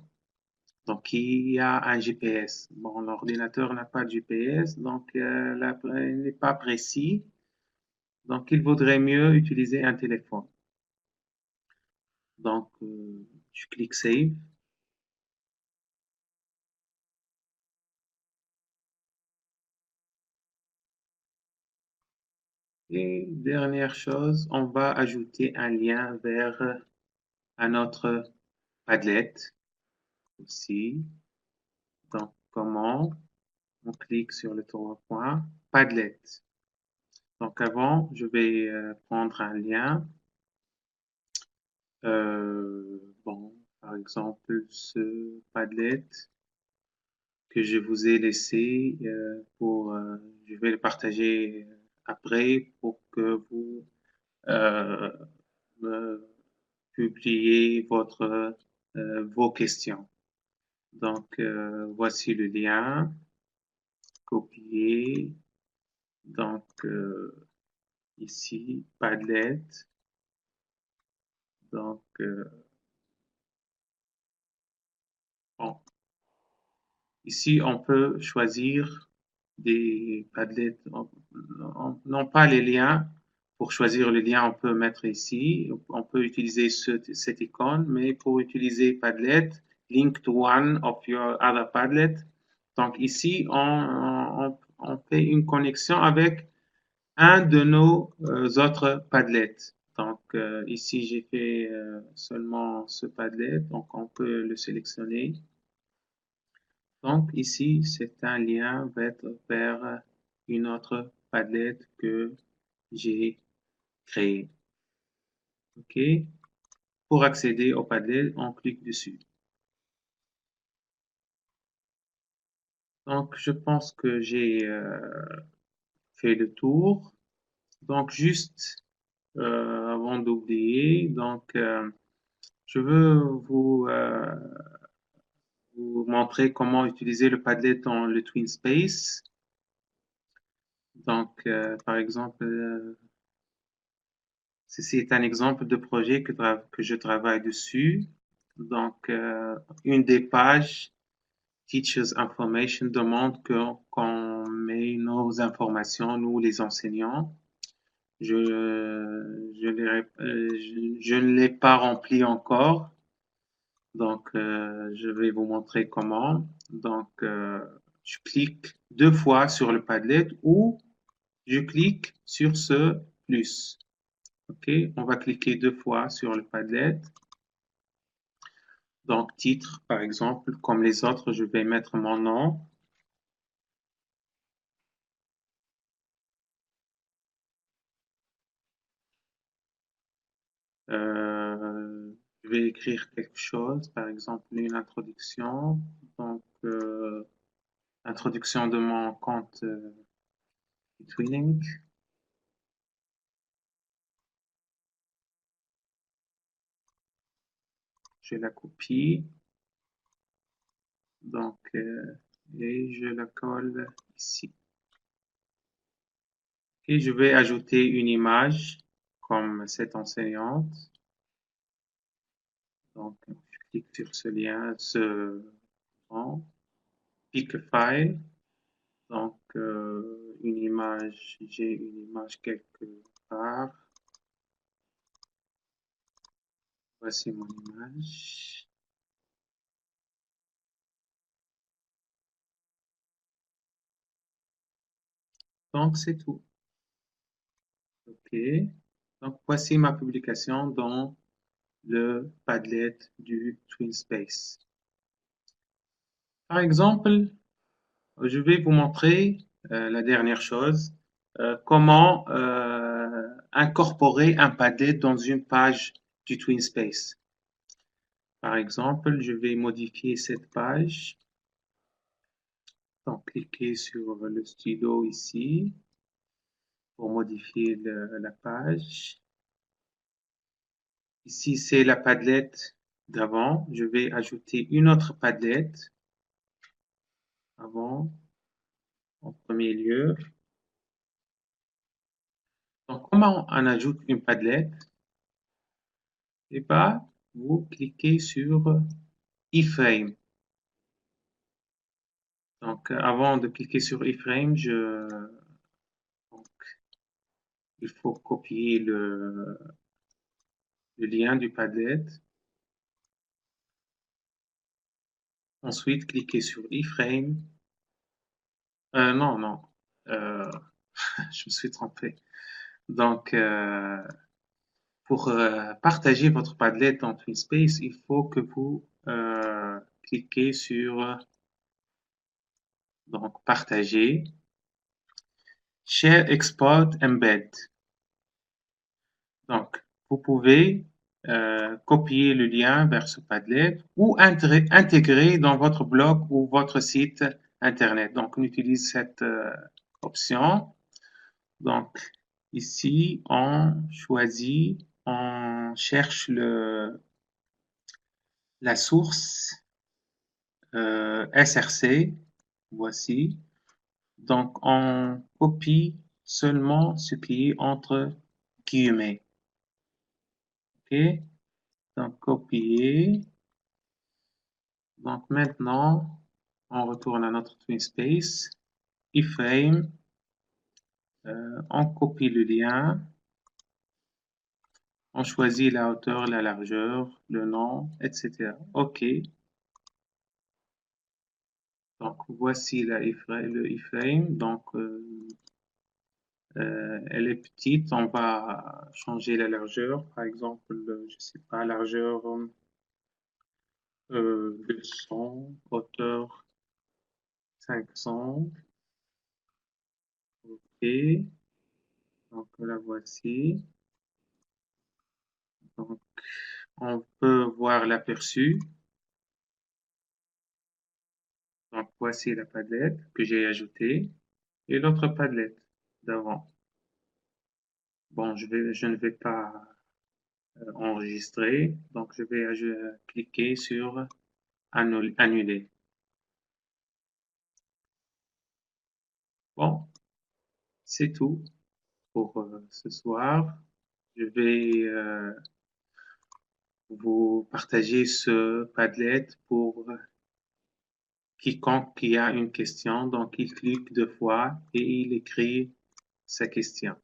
Donc il y a un GPS. Bon, l'ordinateur n'a pas de GPS, donc il n'est pas précis. Donc il vaudrait mieux utiliser un téléphone. Donc je clique Save. Et dernière chose, on va ajouter un lien vers un autre Padlet aussi. Donc, comment? On clique sur le trois points, Padlet. Donc, avant, je vais prendre un lien. Bon, par exemple, ce Padlet que je vous ai laissé je vais le partager après pour que vous euh, me publiez vos questions. Donc, voici le lien, copier. Donc, ici, Padlet. Donc, bon. Ici, on peut choisir des Padlets, non pas les liens. Pour choisir le lien, on peut mettre ici. On peut utiliser cette icône, mais pour utiliser Padlet, link to one of your other Padlet. Donc ici, on fait une connexion avec un de nos autres Padlets. Donc ici, j'ai fait seulement ce Padlet, donc on peut le sélectionner. Donc ici, c'est un lien vers une autre Padlet que j'ai créée. OK? Pour accéder au Padlet, on clique dessus. Donc, je pense que j'ai fait le tour. Donc, juste avant d'oublier, donc je veux vous montrer comment utiliser le Padlet dans le TwinSpace. Donc, par exemple, ceci est un exemple de projet que je travaille dessus. Donc, une des pages Teachers Information demande qu'on met nos informations, nous les enseignants. Je ne l'ai pas rempli encore. Donc, je vais vous montrer comment. Donc, je clique deux fois sur le Padlet ou je clique sur ce plus. OK, on va cliquer deux fois sur le Padlet. Donc, titre, par exemple, comme les autres, je vais mettre mon nom. Je vais écrire quelque chose, par exemple, une introduction. Donc, introduction de mon compte Twinning. Je la copie. Donc, et je la colle ici. Et je vais ajouter une image comme cette enseignante. Donc, je clique sur ce lien, pick a file. Donc, une image, j'ai une image quelque part. Voici mon image. Donc, c'est tout. OK. Donc, voici ma publication dans le Padlet du TwinSpace. Par exemple, je vais vous montrer la dernière chose, comment incorporer un Padlet dans une page du TwinSpace. Par exemple, je vais modifier cette page. Donc, cliquez sur le stylo ici pour modifier la page. Ici, c'est la Padlet d'avant. Je vais ajouter une autre Padlet avant, en premier lieu. Donc, comment on ajoute une Padlet? Eh bien, vous cliquez sur iframe. Donc, avant de cliquer sur iframe, donc, il faut copier le lien du Padlet. Ensuite, cliquez sur iframe. Non. Je me suis trompé. Donc, pour partager votre Padlet dans TwinSpace, il faut que vous cliquez sur donc partager, Share, Export, Embed. Donc, vous pouvez copier le lien vers ce Padlet ou intégrer dans votre blog ou votre site internet. Donc, on utilise cette option. Donc, ici, on choisit, on cherche la source SRC. Voici. Donc, on copie seulement ce qui est entre guillemets. OK? Donc, copier. Donc, maintenant, on retourne à notre TwinSpace. Iframe. On copie le lien. On choisit la hauteur, la largeur, le nom, etc. OK. Donc, voici le iframe. Donc, elle est petite. On va changer la largeur. Par exemple, je sais pas, largeur 200, hauteur 500. OK. Donc, la voici. Donc, on peut voir l'aperçu. Donc, voici la Padlet que j'ai ajoutée et l'autre Padlet d'avant. Bon, je ne vais pas enregistrer, donc je vais cliquer sur annuler. Bon, c'est tout pour ce soir. Je vais vous partager ce Padlet pour quiconque qui a une question. Donc, il clique 2 fois et il écrit sa question.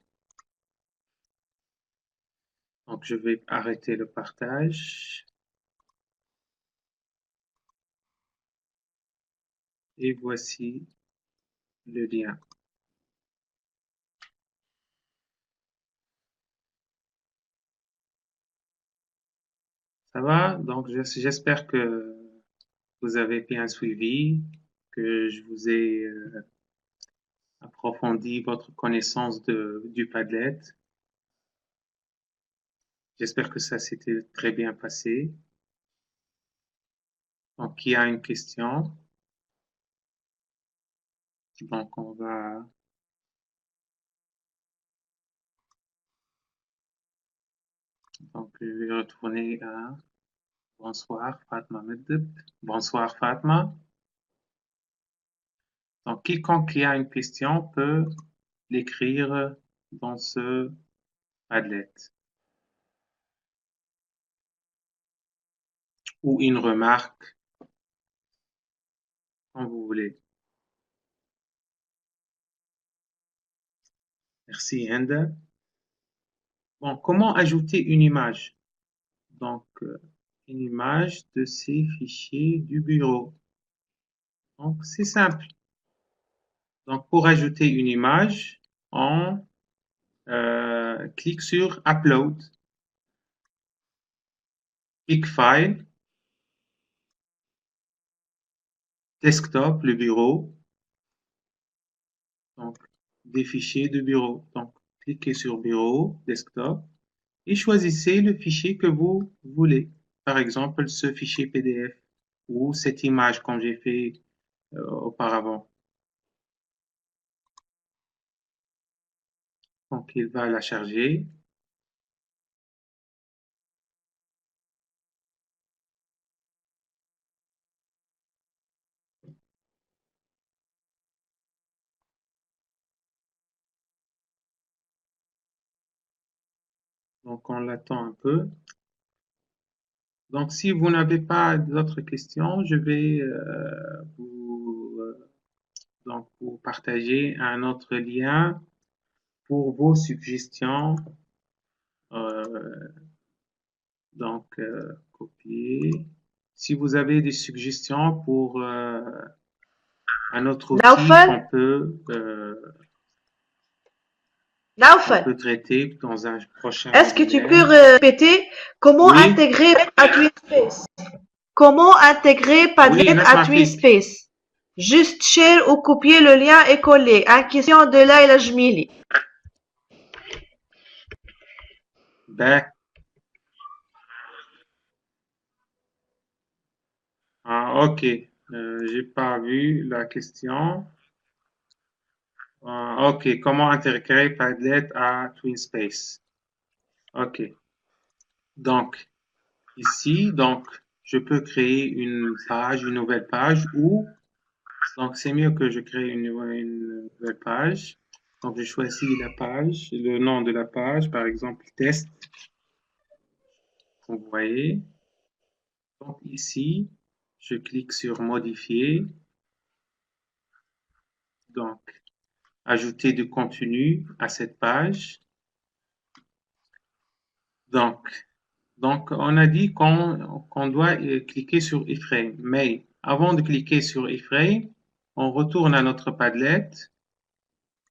Donc, je vais arrêter le partage. Et voici le lien. Ça va? Donc, j'espère que vous avez bien suivi, que je vous ai approfondi votre connaissance du Padlet. J'espère que ça s'était très bien passé. Donc, qui a une question? Donc, on va... Donc, je vais retourner à... Bonsoir, Fatma Meddeb. Bonsoir, Fatma. Donc, quiconque qui a une question peut l'écrire dans ce Padlet. Ou une remarque, comme vous voulez. Merci, Enda. Bon, comment ajouter une image? Donc, une image de ces fichiers du bureau. Donc, c'est simple. Donc, pour ajouter une image, on clique sur Upload, clique File, Desktop, le bureau, donc des fichiers de bureau. Donc, cliquez sur Bureau, Desktop, et choisissez le fichier que vous voulez. Par exemple, ce fichier PDF ou cette image comme j'ai fait auparavant. Donc, il va la charger. Donc, on l'attend un peu. Donc, si vous n'avez pas d'autres questions, je vais vous partager un autre lien pour vos suggestions. Donc, copier. Si vous avez des suggestions pour un autre outil qu'on peut traiter dans un prochain Est-ce que tu peux webinaire. répéter comment intégrer à TwinSpace? Comment intégrer Padlet à TwinSpace? Juste share ou copier le lien et coller. Une question de Laila Jmili. Ok. J'ai pas vu la question. Ok. Comment intégrer Padlet à TwinSpace? Ok. Donc, ici, je peux créer une nouvelle page ou, donc c'est mieux que je crée une nouvelle page. Donc, je choisis la page, le nom de la page, par exemple, test. Vous voyez. Donc, ici, je clique sur modifier. Donc, ajouter du contenu à cette page. Donc on a dit qu'on doit cliquer sur iframe, mais avant de cliquer sur iframe, on retourne à notre Padlet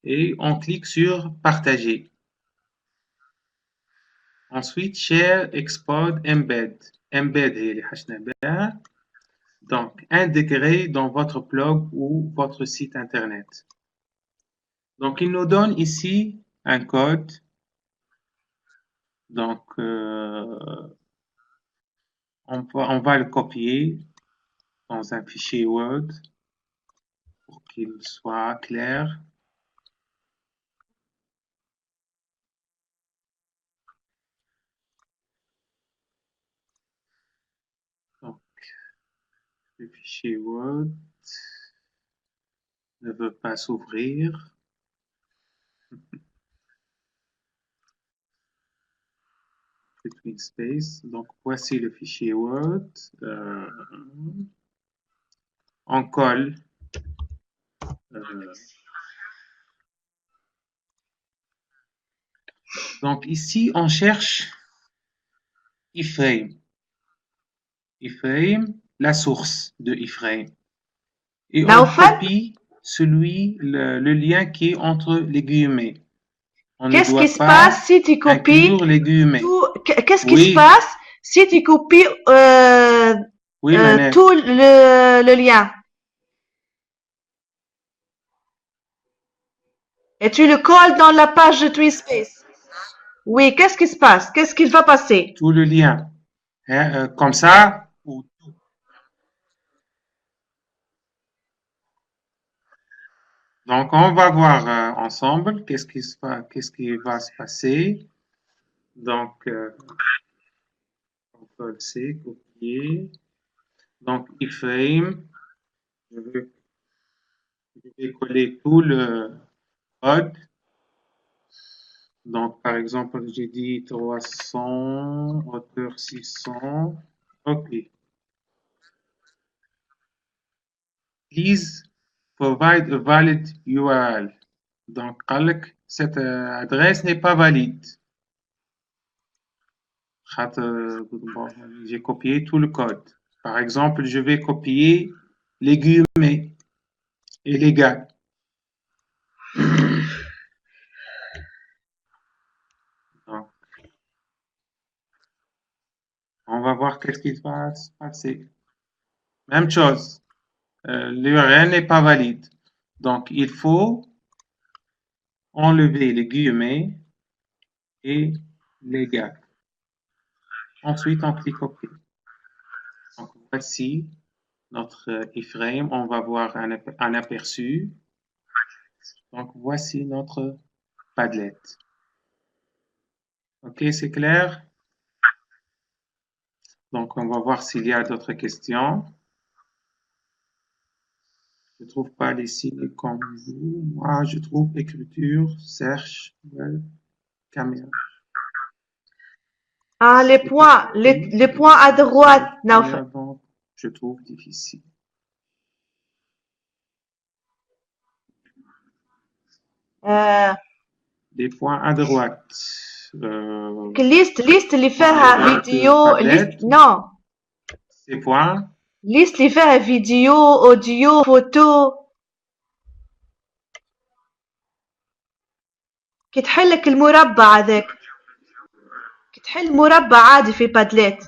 et on clique sur partager. Ensuite, share, export, embed. Embed est le donc intégrer dans votre blog ou votre site internet. Donc, il nous donne ici un code. Donc, on va le copier dans un fichier Word pour qu'il soit clair. Donc, le fichier Word ne veut pas s'ouvrir. TwinSpace. Donc, voici le fichier Word. On colle. Donc, ici, on cherche iframe. Iframe, la source de iframe. Et on copie le lien qui est entre les guillemets. Qu'est-ce qui se passe si tu copies Qu'est-ce qui se passe si tu copies tout le lien et tu le colles dans la page de TwinSpace? Oui, qu'est-ce qui se passe? Qu'est-ce qu'il va passer? Tout le lien. Comme ça. Donc, on va voir ensemble qu'est-ce qui va se passer. Donc, CTRL-C, copier. Donc, iframe. Je vais coller tout le code. Donc, par exemple, j'ai dit 300, hauteur 600. OK. Please provide a valid URL. Donc, cette adresse n'est pas valide. J'ai copié tout le code. Par exemple, je vais copier les guillemets et les gars. qu'est-ce qui va se passer? Même chose. L'URL n'est pas valide. Donc, il faut enlever les guillemets et les gaps. Ensuite, on clique OK. Donc, voici notre iframe. On va voir un aperçu. Donc, voici notre Padlet. OK, c'est clair? Donc, on va voir s'il y a d'autres questions. Je ne trouve pas les signes comme vous. Moi, je trouve écriture, search, web, caméra. Ah, les points à droite, Naoufal. Je trouve difficile. Les points à droite. Liste اللي فيها فيديو non. Ces points. Liste اللي فيها فيديو audio photo. كي تحلك المربع هذاك كي تحل مربع عادي في بادليت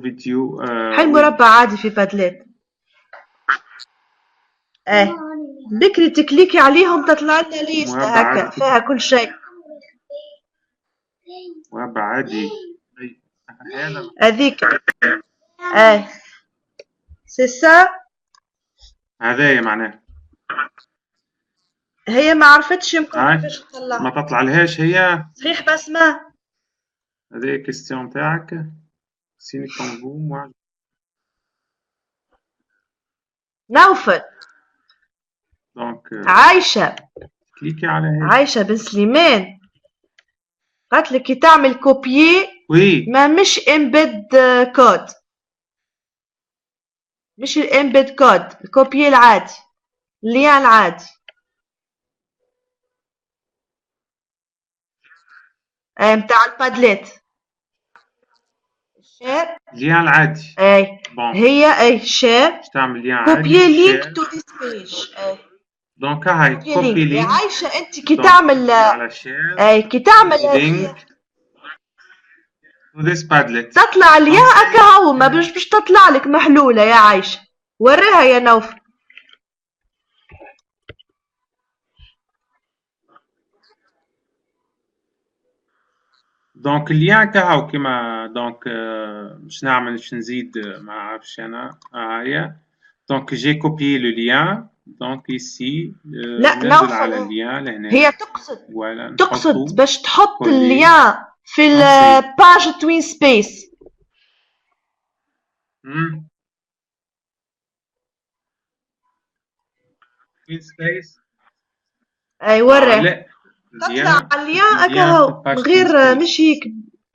فيديو حل مربع عادي في بادليت بكري تكليكي عليهم تطلع لنا ليست هكا فيها كل شيء مربع عادي هذيك سي سا هذايا معناه هي ما عرفتش يمكن كيفاش تطلع ما تطلع لهاش هي صحيح بس ما هذه كيستيون تاعك سيني كوم فو موا نوفل دونك عايشة كليكي على هي عايشة بن سليمان قالت لك كي تعمل كوبيي وي ما مش امبيد كود مش الامبيد كود الكوبيي العادي الليان العادي متاع البادليت شير ليان العادي هي شير تعمل ليان عادي كوبيي لينك تو ذيس بيج دونك هاي كوبي لينك عايشة انت كي تعمل على شير كي تعمل لينك تو ذيس بادليت تطلع ليا هكا ما باش تطلع لك محلولة يا عايشة وريها يا نوف دونك اللين تاعو كيما دونك باش نعمل باش نزيد ما عرفش انا هيا دونك جي كوبيي لو لين دونك ايسي ننزل على اللين لهنا هي تقصد باش تحط اللين في الباج توين سبيس توين سبيس اي وري تطلع اللين هكا هو من غير ماشي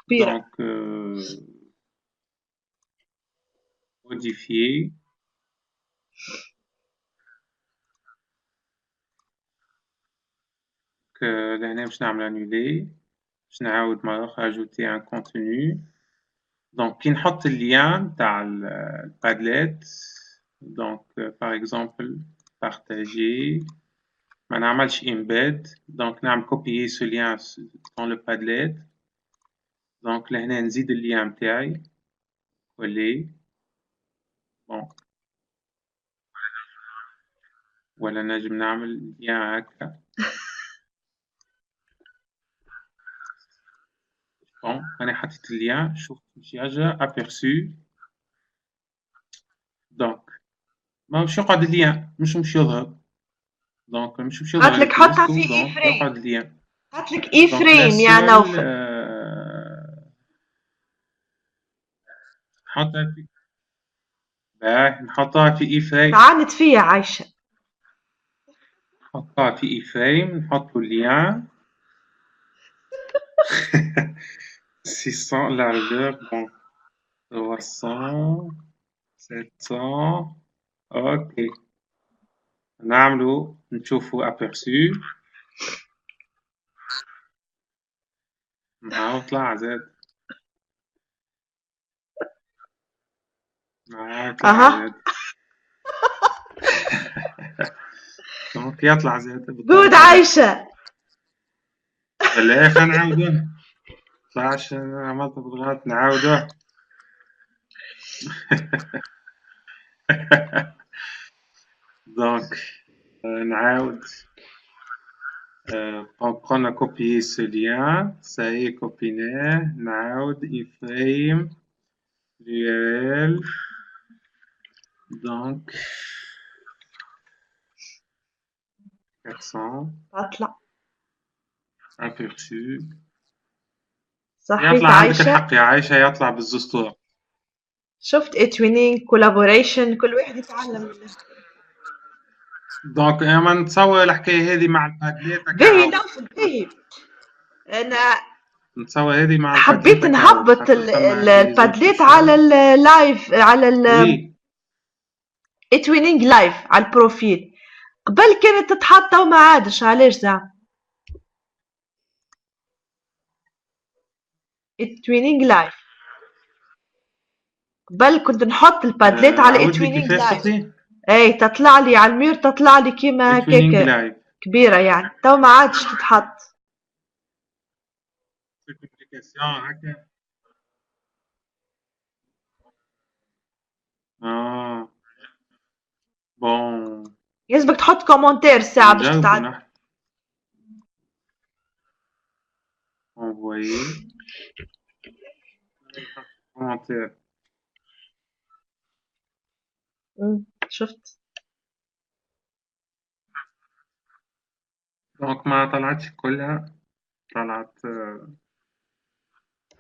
كبيرة دونك موديفيي لهنا باش نعمل انولي باش نعاود مرة اخرى اجوتي ان كونتوني دونك كي نحط اللين تاع البادليت دونك باغ اكزومبل بارتاجي ما نعملش embed دونك نعمل كوبيي سو لين dans le padlet دونك لهنا نزيد اللين متاعي كولي بون ولا نجم نعمل لين هكا بون انا حطيت اللين شوف باش يرجع ابيرسو دونك ما مش يقعد اللين مش يظهر دونك مش يظهر قالت لك حطها في اي فريم يقعد اللين قالت لك اي فريم يا نوفل نحطها في نحطها في اي فريم عانت فيا عايشة نحطها في اي فريم نحطو اللين 600 largeur bon 300 700 اوكي نعملو نشوفو ابيرسو معاو طلع زاد معاو طلع زاد دونك يطلع زاد جود عايشة لا خلينا نعاودوه طلعش عملت بالغلط نعاودوه Donc, نعاود on a copié ce lien, ça y est copié, نعاود iframe l'URL, donc 400 تطلع aperçu صحيت يطلع عندك عايشة. الحق يا عايشة، يطلع بالزسطور. شفت اتوينينج كولابوريشن، كل واحد يتعلم منه. دونك اما نتصور الحكايه هذه مع البادليت باهي نوصل باهي. انا نتصور هذه مع حبيت نهبط البادليت على اللايف، على اتوينينج لايف على البروفيل. قبل كانت تتحط وما عادش، علاش زعما؟ اتوينينج لايف قبل كنت نحط البادليت على اتوينينج لايف. اي تطلع لي على المير، تطلع لي كيما هكاك كبيره يعني، تو ما عادش تتحط. بون يلزمك تحط كومنتير ساعه باش تتعدل. envoyer commentaire. شفت؟ دونك ما طلعتش كلها، طلعت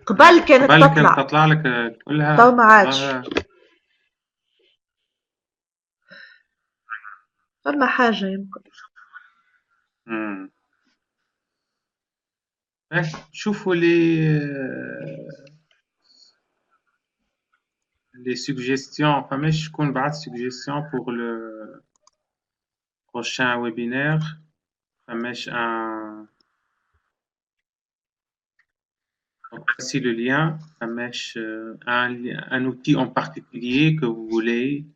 قبل كانت تطلع لك كلها، تو ما عادش. فما حاجة يمكن. شوفوا les suggestions. فماش شكون بعت suggestion pour le prochain webinaire. فماش donc voici le lien. فماش un outil en particulier que vous voulez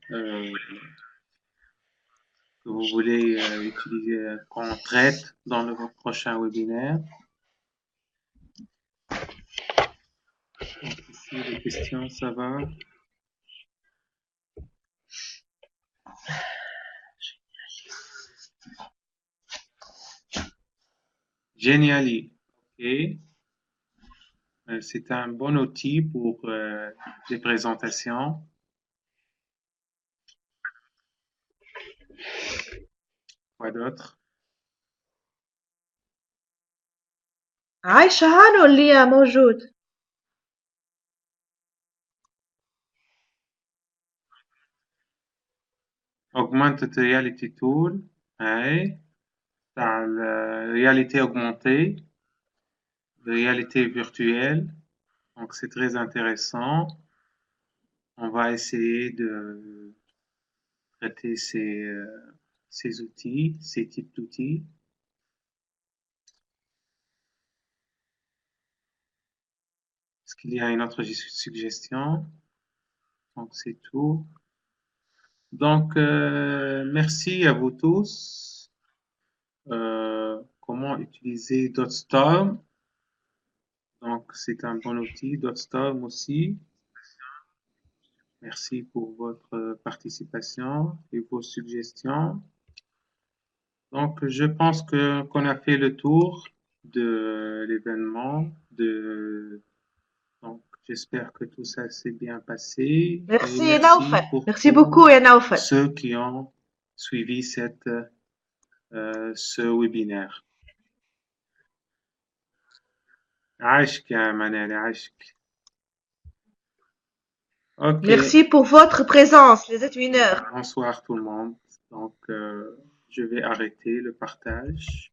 utiliser, qu'on traite dans le prochain webinaire. Donc ici les questions, ça va. Geniali, ok. C'est un bon outil pour les présentations. Quoi d'autre? عايشة هانو اللي موجود. Augmented Reality Tool, تاع réalité augmentée, réalité virtuelle. Donc c'est très intéressant. On va essayer de traiter ces outils, ces types d'outils. Est-ce qu'il y a une autre suggestion? Donc c'est tout. Donc merci à vous tous. Comment utiliser Dotstorm? Donc c'est un bon outil, Dotstorm aussi. Merci pour votre participation et vos suggestions. Donc je pense qu'on a fait le tour de l'événement. Donc j'espère que tout ça s'est bien passé. Merci Naoufal. Merci beaucoup Naoufal. Ceux qui ont suivi ce webinaire. عاشك يا منال، عاشك. Okay. Merci pour votre présence, les étudiants. Bonsoir tout le monde. Donc je vais arrêter le partage.